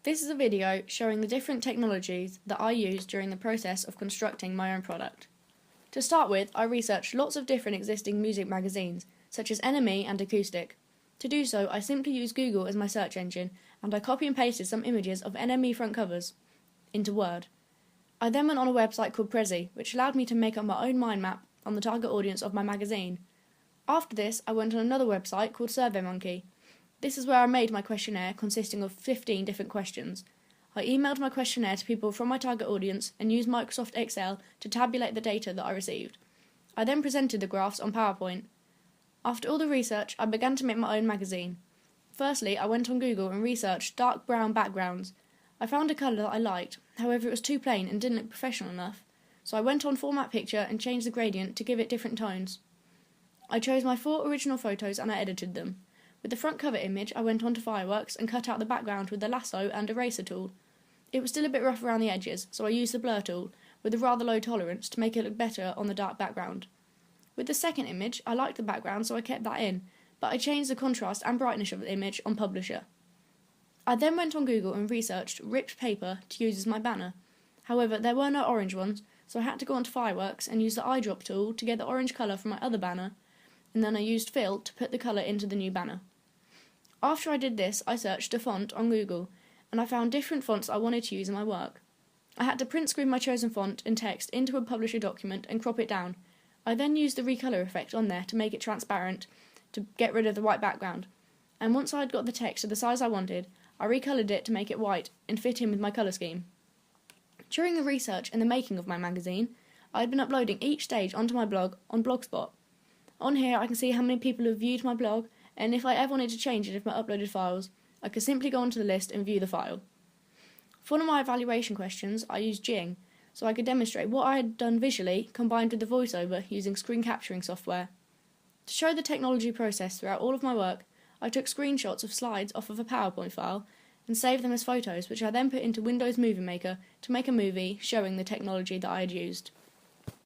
This is a video showing the different technologies that I use during the process of constructing my own product. To start with, I researched lots of different existing music magazines, such as NME and Acoustic. To do so, I simply used Google as my search engine, and I copy and pasted some images of NME front covers into Word. I then went on a website called Prezi, which allowed me to make up my own mind map on the target audience of my magazine. After this, I went on another website called SurveyMonkey. This is where I made my questionnaire consisting of 15 different questions. I emailed my questionnaire to people from my target audience and used Microsoft Excel to tabulate the data that I received. I then presented the graphs on PowerPoint. After all the research, I began to make my own magazine. Firstly, I went on Google and researched dark brown backgrounds. I found a colour that I liked, however it was too plain and didn't look professional enough, so I went on Format Picture and changed the gradient to give it different tones. I chose my 4 original photos and I edited them. With the front cover image, I went on to Fireworks and cut out the background with the lasso and eraser tool. It was still a bit rough around the edges, so I used the blur tool, with a rather low tolerance, to make it look better on the dark background. With the second image, I liked the background, so I kept that in, but I changed the contrast and brightness of the image on Publisher. I then went on Google and researched ripped paper to use as my banner. However, there were no orange ones, so I had to go on to Fireworks and use the eyedrop tool to get the orange colour from my other banner, and then I used fill to put the colour into the new banner. After I did this, I searched a font on Google, and I found different fonts I wanted to use in my work. I had to print screen my chosen font and text into a Publisher document and crop it down. I then used the recolor effect on there to make it transparent, to get rid of the white background, and once I had got the text to the size I wanted, I recoloured it to make it white and fit in with my colour scheme. During the research and the making of my magazine, I had been uploading each stage onto my blog on Blogspot. On here I can see how many people have viewed my blog, and if I ever wanted to change any of my uploaded files, I could simply go onto the list and view the file. For one of my evaluation questions, I used Jing, so I could demonstrate what I had done visually combined with the voiceover using screen capturing software. To show the technology process throughout all of my work, I took screenshots of slides off of a PowerPoint file and saved them as photos, which I then put into Windows Movie Maker to make a movie showing the technology that I had used.